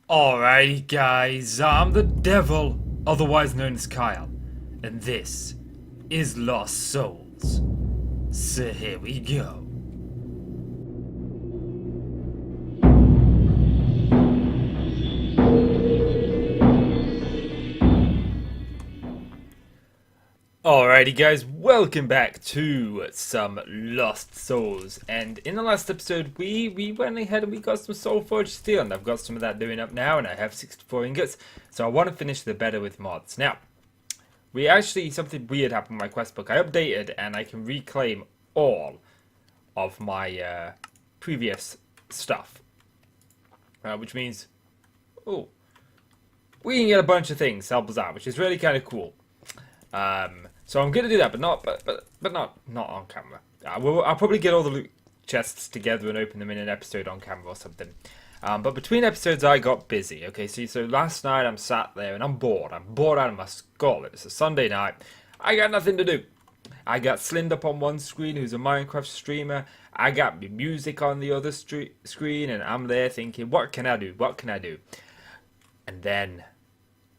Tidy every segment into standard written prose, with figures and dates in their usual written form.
Alrighty, guys, I'm the devil, otherwise known as Kyle, and this is Lost Souls. So here we go. Alrighty, guys, welcome back to some Lost Souls. And in the last episode, we went ahead and we got some Soul Forged steel, and I've got some of that doing up now, and I have 64 ingots. So I want to finish the better with mods. Now, something weird happened with my quest book. I updated, and I can reclaim all of my previous stuff. Which means, we can get a bunch of things, help us out, which is really kind of cool. So I'm gonna do that, but not on camera. I'll probably get all the loot chests together and open them in an episode on camera or something. But between episodes, I got busy. Okay, so last night I'm sat there and I'm bored. I'm bored out of my skull. It's a Sunday night. I got nothing to do. I got Slinned up on one screen, who's a Minecraft streamer. I got my music on the other screen, and I'm there thinking, what can I do? What can I do? And then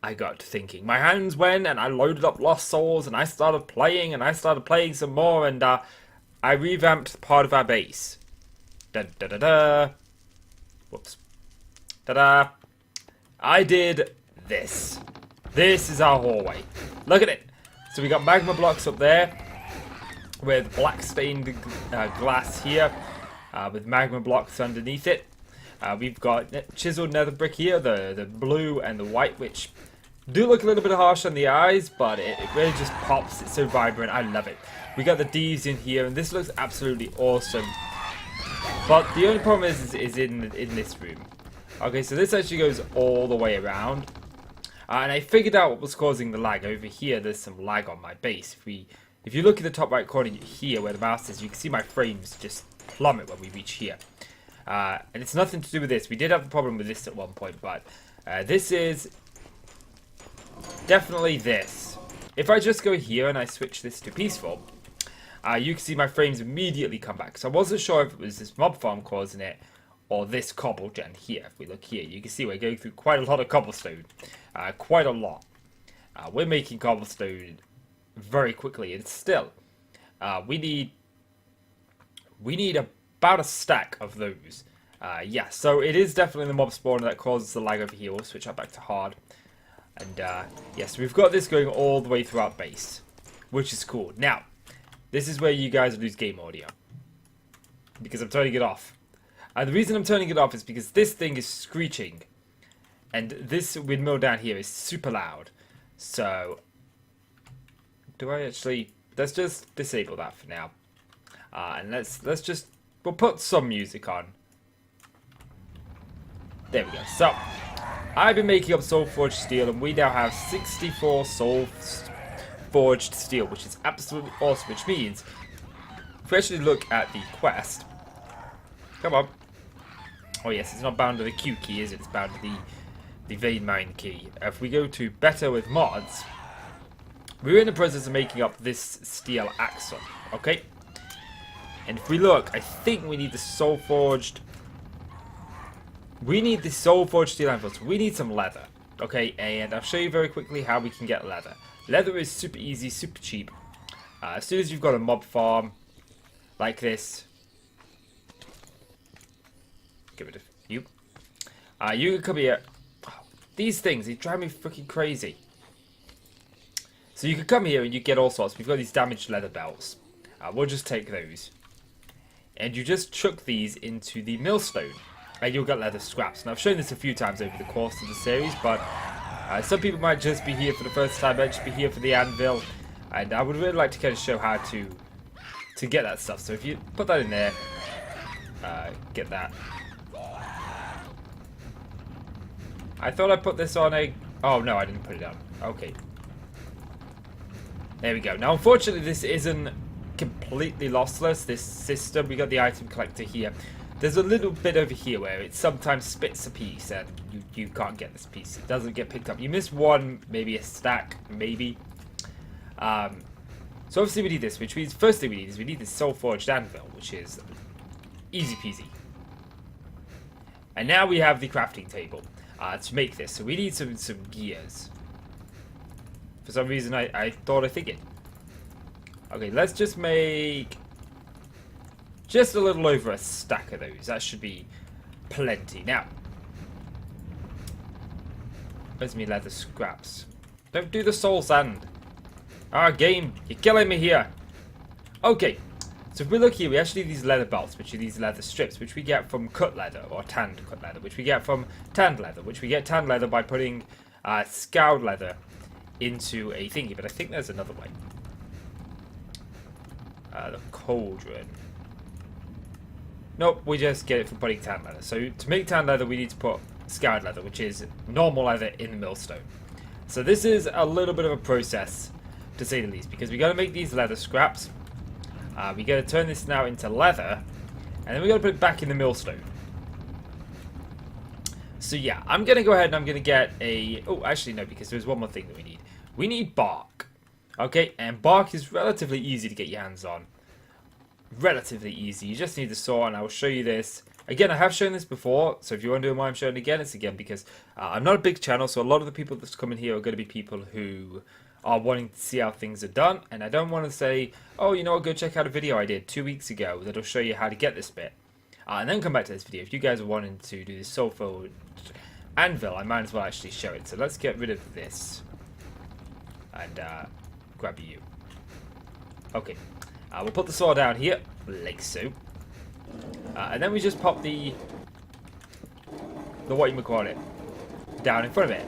I got to thinking. My hands went and I loaded up Lost Souls and I started playing some more, and I revamped part of our base. Da da da da. Whoops. Da da. I did this. This is our hallway. Look at it. So we got magma blocks up there with black stained glass here with magma blocks underneath it. We've got chiseled nether brick here, the blue and the white, which do look a little bit harsh on the eyes, but it really just pops. It's so vibrant. I love it. We got the D's in here, and this looks absolutely awesome. But the only problem is in this room. Okay, so this actually goes all the way around. And I figured out what was causing the lag. Over here, there's some lag on my base. If you look at the top right corner here where the mouse is, you can see my frames just plummet when we reach here. And it's nothing to do with this. We did have a problem with this at one point, but this is definitely this. If I just go here and I switch this to peaceful, you can see my frames immediately come back. So I wasn't sure if it was this mob farm causing it or this cobble gen here. If we look here, you can see we're going through quite a lot of cobblestone. Quite a lot. We're making cobblestone very quickly, and still, we need about a stack of those. Yeah, so it is definitely the mob spawner that causes the lag over here. We'll switch that back to hard. And yes, we've got this going all the way throughout base, which is cool. Now, this is where you guys lose game audio, because I'm turning it off. The reason I'm turning it off is because this thing is screeching, and this windmill down here is super loud. So, let's just disable that for now, and we'll put some music on. There we go. So, I've been making up Soul Forged steel, and we now have 64 Soul Forged steel, which is absolutely awesome. Which means, if we actually look at the quest, come on. Oh yes, it's not bound to the Q key, is it? It's bound to the vein mine key. If we go to better with mods, we're in the process of making up this steel axle. Okay, and if we look, I think we need the Soul Forged. We need the Soul Forged steel anvils. We need some leather. Okay, and I'll show you very quickly how we can get leather. Leather is super easy, super cheap. As soon as you've got a mob farm like this, get rid of you. You can come here. These things, they drive me freaking crazy. So you can come here and you get all sorts. We've got these damaged leather belts. We'll just take those. And you just chuck these into the millstone, and you'll get leather scraps. And I've shown this a few times over the course of the series, but some people might just be here for the first time, might just be here for the anvil, and I would really like to kind of show how to get that stuff. So if you put that in there, get that. I thought I put this on a... Oh no, I didn't put it on. Okay. There we go. Now unfortunately this isn't completely lossless, this system. We got the item collector here. There's a little bit over here where it sometimes spits a piece and you can't get this piece. It doesn't get picked up. You miss one, maybe a stack, maybe. So obviously we need this, which means first thing we need this Soul Forged anvil, which is easy peasy. And now we have the crafting table. to make this. So we need some gears. For some reason, I thought I figured. Okay, let's just make just a little over a stack of those. That should be plenty. Now, where's me leather scraps? Don't do the soul sand. Ah, game, you're killing me here. Okay, so if we look here, we actually have these leather belts, which are these leather strips, which we get from cut leather, or tanned cut leather, which we get from tanned leather, which we get tanned leather by putting scoured leather into a thingy. But I think there's another way. The cauldron. Nope, we just get it from putting tanned leather. So to make tanned leather, we need to put scoured leather, which is normal leather in the millstone. So this is a little bit of a process, to say the least, because we got to make these leather scraps. We got to turn this now into leather, and then we got to put it back in the millstone. So yeah, I'm gonna go ahead and I'm gonna get a. Oh, actually no, because there's one more thing that we need. We need bark. Okay, and bark is relatively easy to get your hands on. Relatively easy. You just need the saw, and I will show you this. Again, I have shown this before, so if you're wondering why I'm showing it again, it's again because I'm not a big channel, so a lot of the people that's coming here are going to be people who are wanting to see how things are done, and I don't want to say, oh, you know what, go check out a video I did 2 weeks ago that'll show you how to get this bit, and then come back to this video. If you guys are wanting to do this soul-forged anvil, I might as well actually show it. So let's get rid of this, and grab you. Okay, we'll put the saw down here, like so. And then we just pop the what you call it down in front of it,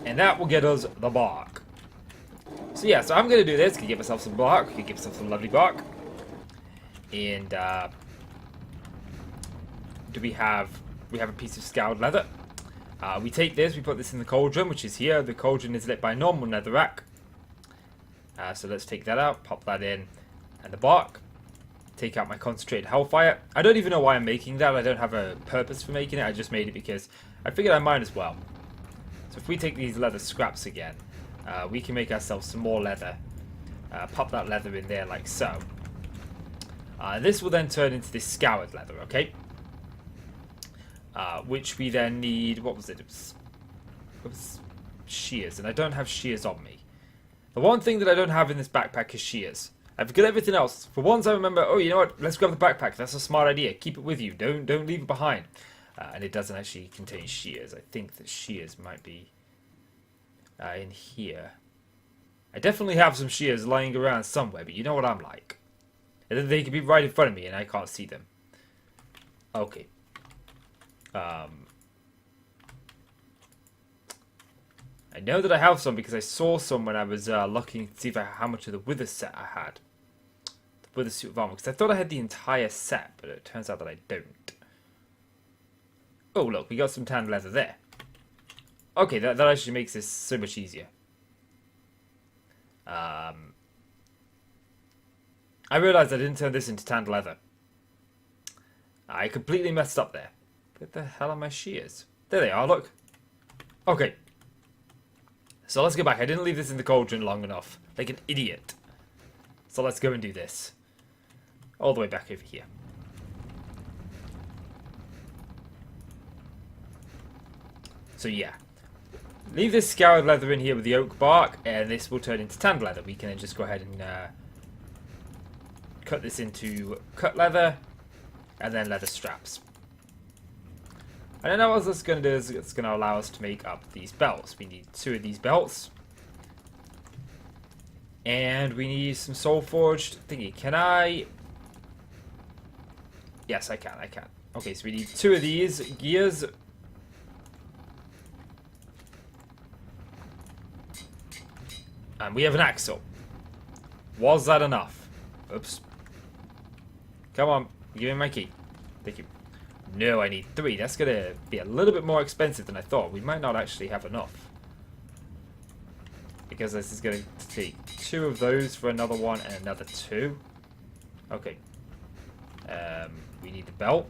and that will get us the bark. So yeah, so I'm gonna do this. Can give myself some bark. Can give myself some lovely bark. And do we have a piece of scoured leather? We take this. We put this in the cauldron, which is here. The cauldron is lit by normal netherrack. So let's take that out. Pop that in, and the bark. Take out my concentrated hellfire. I don't even know why I'm making that. I don't have a purpose for making it. I just made it because I figured I might as well. So if we take these leather scraps again, we can make ourselves some more leather. Pop that leather in there like so. This will then turn into this scoured leather, okay? Which we then need, what was it? It was shears, and I don't have shears on me. The one thing that I don't have in this backpack is shears. I've got everything else. For once I remember, oh, you know what, let's grab the backpack. That's a smart idea. Keep it with you. Don't leave it behind. And it doesn't actually contain shears. I think that shears might be in here. I definitely have some shears lying around somewhere, but you know what I'm like. They could be right in front of me and I can't see them. Okay. I know that I have some because I saw some when I was looking to see how much of the wither set I had. The wither suit of armor. Because I thought I had the entire set, but it turns out that I don't. Oh, look, we got some tanned leather there. Okay, that actually makes this so much easier. I realized I didn't turn this into tanned leather. I completely messed up there. Where the hell are my shears? There they are, look. Okay. So let's go back. I didn't leave this in the cauldron long enough. Like an idiot. So let's go and do this. All the way back over here. So yeah. Leave this scoured leather in here with the oak bark, and this will turn into tanned leather. We can then just go ahead and cut this into cut leather, and then leather straps. I don't know what this is going to do. Is it's going to allow us to make up these belts. We need 2 of these belts. And we need some soul forged thingy. Can I? Yes, I can. Okay, so we need 2 of these gears. And we have an axle. Was that enough? Oops. Come on. Give me my key. Thank you. No, I need 3. That's going to be a little bit more expensive than I thought. We might not actually have enough. Because this is going to take 2 of those for another one and another 2. Okay. We need the belt.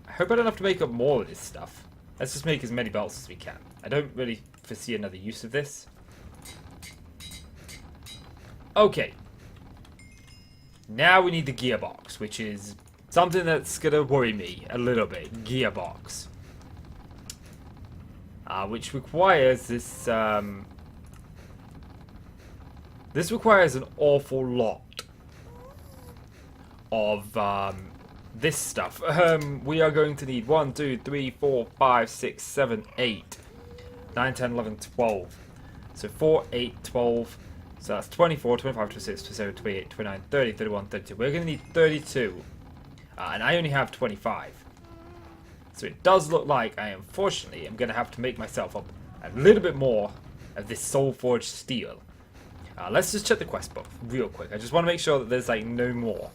I hope I don't have to make up more of this stuff. Let's just make as many belts as we can. I don't really foresee another use of this. Okay. Now we need the gearbox, which is something that's going to worry me a little bit. Gearbox. which requires this. This requires an awful lot of this stuff. We are going to need 1, 2, 3, 4, 5, 6, 7, 8, 9, 10, 11, 12. So 4, 8, 12. So that's 24, 25, 26, 27, 28, 29, 30, 31, 32. We're going to need 32. And I only have 25. So it does look like I, unfortunately, am going to have to make myself up a little bit more of this soul forged steel. Let's just check the quest book real quick. I just want to make sure that there's like no more.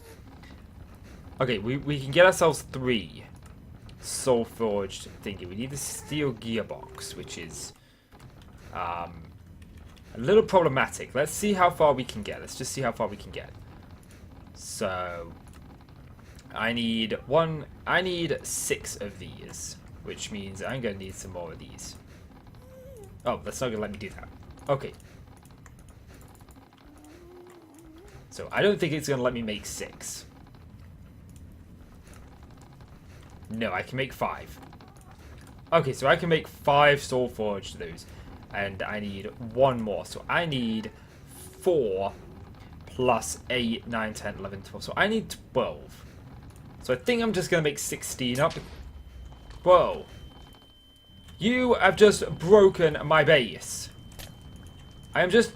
Okay, we can get ourselves 3 soul forged thingy. We need the steel gearbox, which is a little problematic. Let's see how far we can get. Let's just see how far we can get. So I need 6 of these, which means I'm going to need some more of these. Oh, that's not going to let me do that. Okay. So I don't think it's going to let me make 6. No, I can make 5. Okay, so I can make 5 soul forged those. And I need 1 more. So I need 4 plus 8, 9, 10, 11, 12. So I need 12. So I think I'm just going to make 16 up. Whoa. You have just broken my base. I am just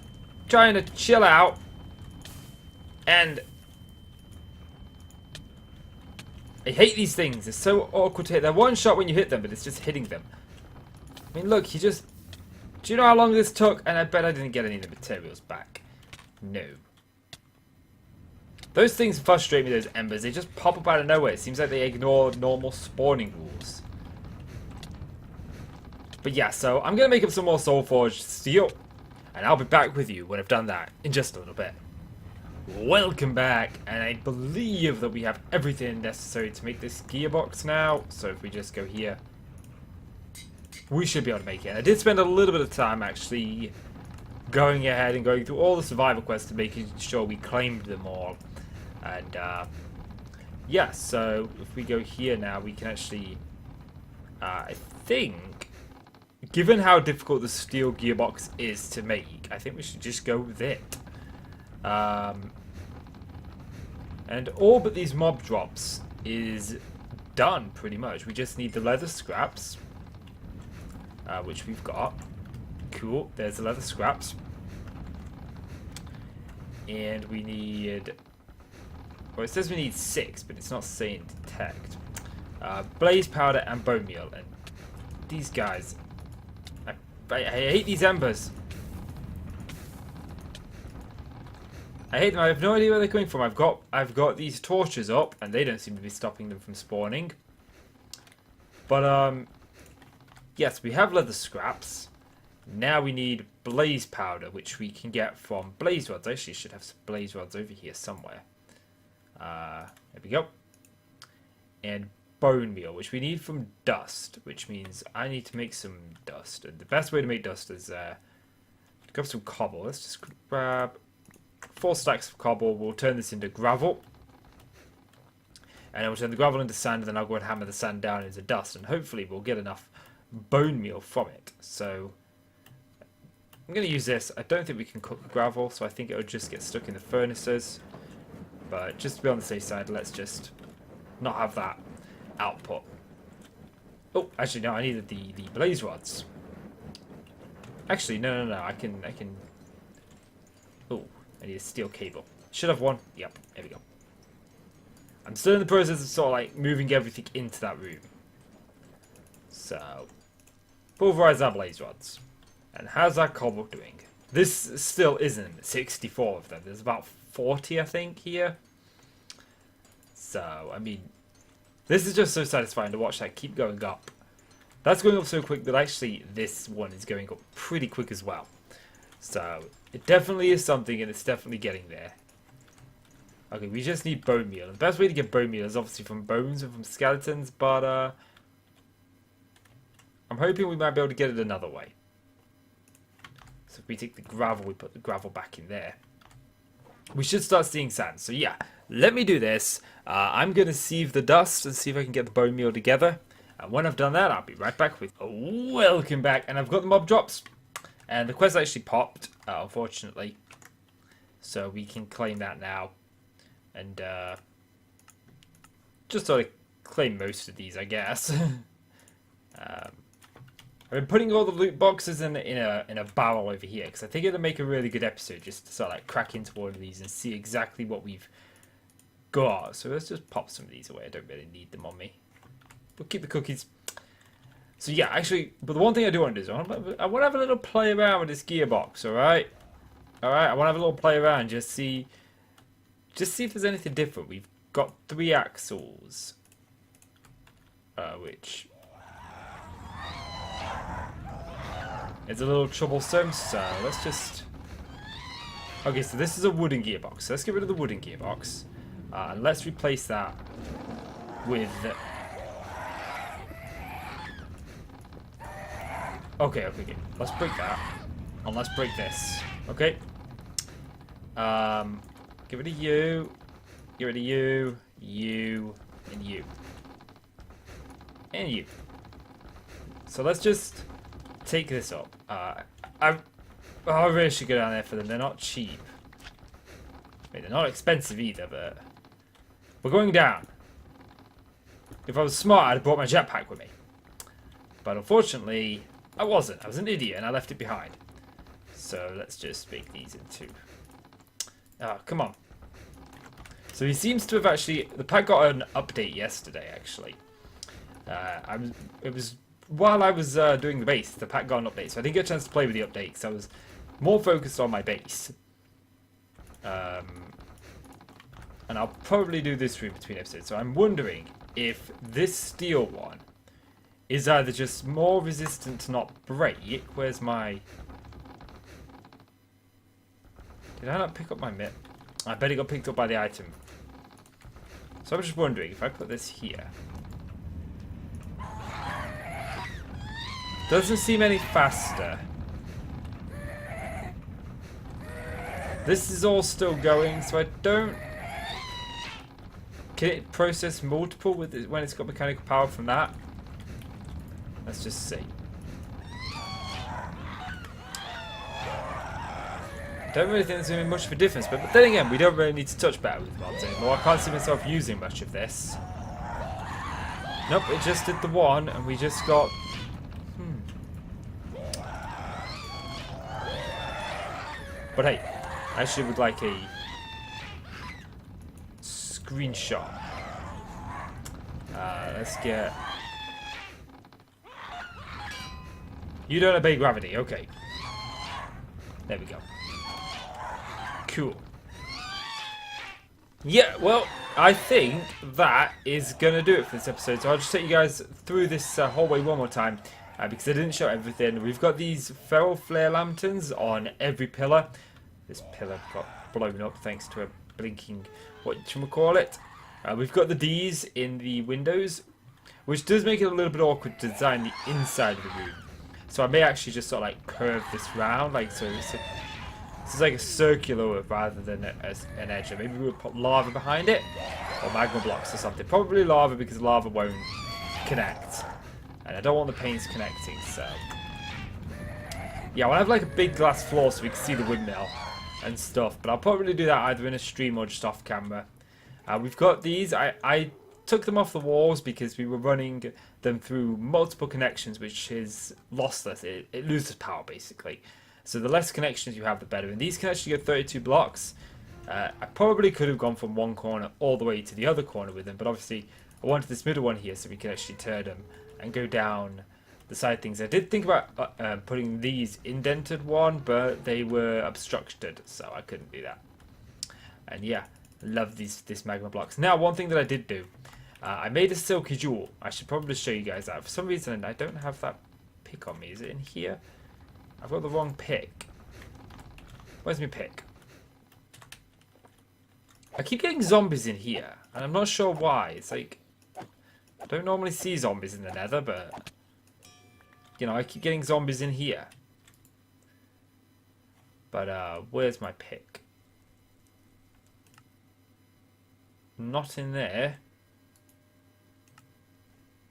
trying to chill out. And I hate these things. It's so awkward to hit. They're one shot when you hit them, but it's just hitting them. I mean, look, he just... Do you know how long this took? And I bet I didn't get any of the materials back. No. Those things frustrate me, those embers. They just pop up out of nowhere. It seems like they ignore normal spawning rules. But yeah, so I'm going to make up some more soul forged steel. And I'll be back with you when I've done that in just a little bit. Welcome back, and I believe that we have everything necessary to make this gearbox now. So if we just go here, we should be able to make it. I did spend a little bit of time actually going ahead and going through all the survival quests to making sure we claimed them all. And yeah, so if we go here now, we can actually, I think, given how difficult the steel gearbox is to make, I think we should just go with it. And all but these mob drops is done pretty much. We just need the leather scraps, which we've got. Cool, there's the leather scraps. And we need... Well, it says we need 6, but it's not saying detect. Blaze powder and bone meal. And these guys... I hate these embers. I hate them. I have no idea where they're coming from. I've got these torches up, and they don't seem to be stopping them from spawning. But yes, we have leather scraps. Now we need blaze powder, which we can get from blaze rods. I actually should have some blaze rods over here somewhere. There we go. And bone meal, which we need from dust, which means I need to make some dust. And the best way to make dust is grab some cobble. Let's just grab 4 stacks of cobble. We'll turn this into gravel. And then we'll turn the gravel into sand, and then I'll go and hammer the sand down into dust. And hopefully we'll get enough bone meal from it. So I'm going to use this. I don't think we can cook gravel, so I think it'll just get stuck in the furnaces. But just to be on the safe side, let's just not have that output. Oh, actually no, I needed the blaze rods. Actually, no, I can... Oh, I need a steel cable. Should have one. Yep, there we go. I'm still in the process of sort of like moving everything into that room. So, pulverize our blaze rods. And how's that cobble doing? This still isn't 64 of them. There's about 40, I think, here. So, I mean, this is just so satisfying to watch that keep going up. That's going up so quick that actually this one is going up pretty quick as well. So, it definitely is something, and it's definitely getting there. Okay, we just need bone meal. The best way to get bone meal is obviously from bones and from skeletons, but I'm hoping we might be able to get it another way. So if we take the gravel, we put the gravel back in there. We should start seeing sand. So yeah, let me do this. I'm going to sieve the dust and see if I can get the bone meal together. And when I've done that, I'll be right back with welcome back. And I've got the mob drops. And the quest actually popped, unfortunately. So we can claim that now. And just sort of claim most of these, I guess. I've been putting all the loot boxes in a barrel over here because I think it'll make a really good episode just to sort of like crack into one of these and see exactly what we've got. So let's just pop some of these away. I don't really need them on me. We'll keep the cookies. So yeah, actually, but the one thing I do want to do is I want to have a little play around with this gearbox. All right, I want to have a little play around, just see if there's anything different. We've got 3 axles, which is a little troublesome. So let's just. Okay, so this is a wooden gearbox. So let's get rid of the wooden gearbox, and let's replace that with. Okay. Let's break that. And let's break this. Okay. Get rid of you. Get rid of you. You. And you. And you. So let's just take this up. I really should go down there for them. They're not cheap. I mean, they're not expensive either, but we're going down. If I was smart, I'd have brought my jetpack with me. But unfortunately, I wasn't. I was an idiot and I left it behind. So let's just make these into... Oh, come on. So he seems to have actually... The pack got an update yesterday, actually. It was while I was doing the base, the pack got an update. So I didn't get a chance to play with the update because I was more focused on my base. And I'll probably do this room between episodes. So I'm wondering if this steel one is either just more resistant to not break. Where's my... Did I not pick up my mip? I bet it got picked up by the item. So I'm just wondering if I put this here. Doesn't seem any faster. This is all still going, so I don't... Can it process multiple with it when it's got mechanical power from that? Let's just see. Don't really think there's going to be much of a difference, but then again, we don't really need to touch battle with mobs anymore. I can't see myself using much of this. Nope, it just did the one, and we just got... But hey, I actually would like a screenshot. Let's get... You don't obey gravity, okay. There we go. Cool. Yeah, well, I think that is going to do it for this episode. So I'll just take you guys through this hallway one more time. Because I didn't show everything. We've got these feral flare lanterns on every pillar. This pillar got blown up thanks to a blinking, whatchamacallit. We've got the D's in the windows, which does make it a little bit awkward to design the inside of the room. So I may actually just sort of like curve this round, like so. This is like a circular rather than an edge. Maybe we'll put lava behind it, or magma blocks or something. Probably lava because lava won't connect, and I don't want the panes connecting. So yeah, I want to have like a big glass floor so we can see the windmill and stuff. But I'll probably do that either in a stream or just off camera. We've got these. I took them off the walls because we were running them through multiple connections, which is lossless. It loses power basically. So the less connections you have, the better. And these can actually get 32 blocks. I probably could have gone from one corner all the way to the other corner with them, but obviously I wanted this middle one here so we can actually turn them and go down the side things. I did think about putting these indented one, but they were obstructed, so I couldn't do that. And yeah, love this magma blocks. Now, one thing that I did do, I made a silky jewel. I should probably show you guys that. For some reason, I don't have that pick on me. Is it in here? I've got the wrong pick. Where's my pick? I keep getting zombies in here, and I'm not sure why. It's like, I don't normally see zombies in the nether, but, you know, I keep getting zombies in here. But, where's my pick? Not in there.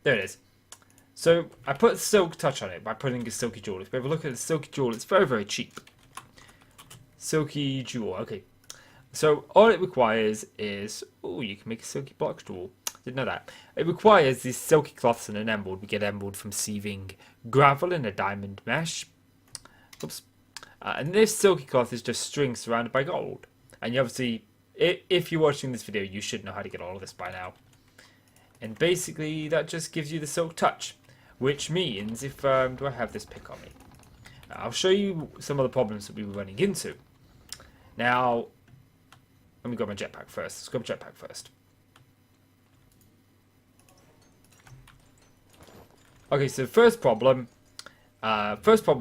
There it is. So I put Silk Touch on it by putting a Silky Jewel. If you ever look at the Silky Jewel, it's very, very cheap. Silky Jewel, okay. So all it requires is, oh, you can make a Silky Block Jewel. Didn't know that. It requires these silky cloths and an emerald. We get emerald from sieving gravel in a diamond mesh. Oops. And this silky cloth is just string surrounded by gold. And you obviously, if you're watching this video, you should know how to get all of this by now. And basically, that just gives you the Silk Touch. Which means, if, do I have this pick on me? I'll show you some of the problems that we were running into. Now, let me grab my jetpack first. Let's grab my jetpack first. Okay, so the first problem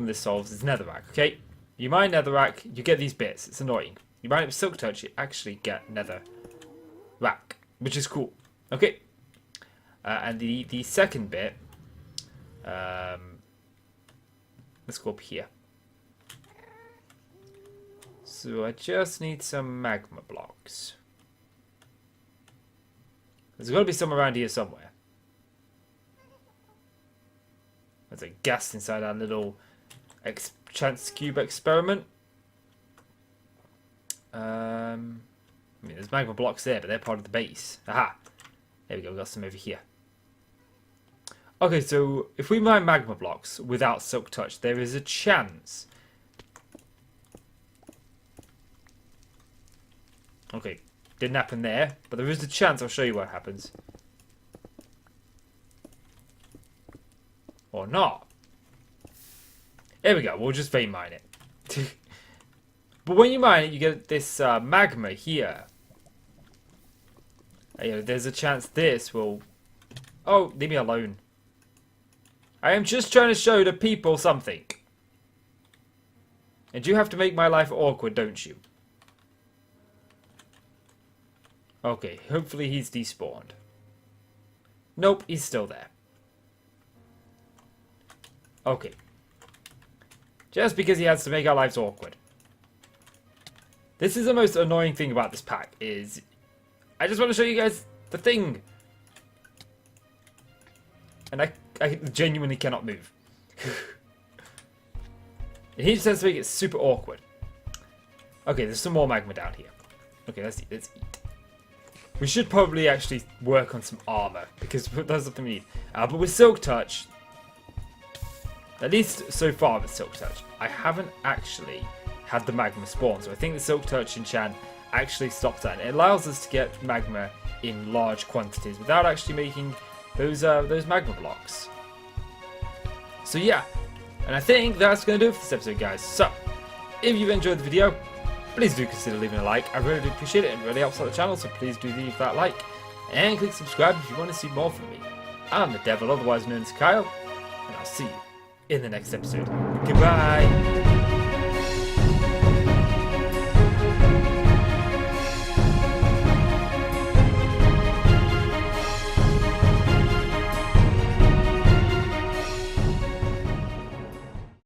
this solves is netherrack, okay? You mine netherrack, you get these bits. It's annoying. You mine it with Silk Touch, you actually get netherrack, which is cool. Okay. And the second bit, let's go up here. So I just need some magma blocks. There's got to be some around here somewhere. There's a gas inside our little chance cube experiment. I mean, there's magma blocks there, but they're part of the base. Aha! There we go, we got some over here. Okay, so if we mine magma blocks without Silk Touch, there is a chance. Okay, didn't happen there, but there is a chance. I'll show you what happens. Or not. There we go, we'll just vein mine it. But when you mine it, you get this magma here. You know, there's a chance this will... Oh, leave me alone. I am just trying to show the people something. And you have to make my life awkward, don't you? Okay, hopefully he's despawned. Nope, he's still there. Okay. Just because he has to make our lives awkward. This is the most annoying thing about this pack, is... I just want to show you guys the thing. And I genuinely cannot move. He just has to make it super awkward. Okay, there's some more magma down here. Okay, let's eat. We should probably actually work on some armor, because that's what we need. But with Silk Touch, at least so far with Silk Touch, I haven't actually had the magma spawn. So I think the Silk Touch enchant actually stops that. And it allows us to get magma in large quantities without actually making those magma blocks. So yeah, and I think that's going to do it for this episode, guys. So, if you've enjoyed the video, please do consider leaving a like. I really do appreciate it. It really helps out the channel, so please do leave that like. And click subscribe if you want to see more from me. I'm the Devil, otherwise known as Kyle, and I'll see you in the next episode. Goodbye!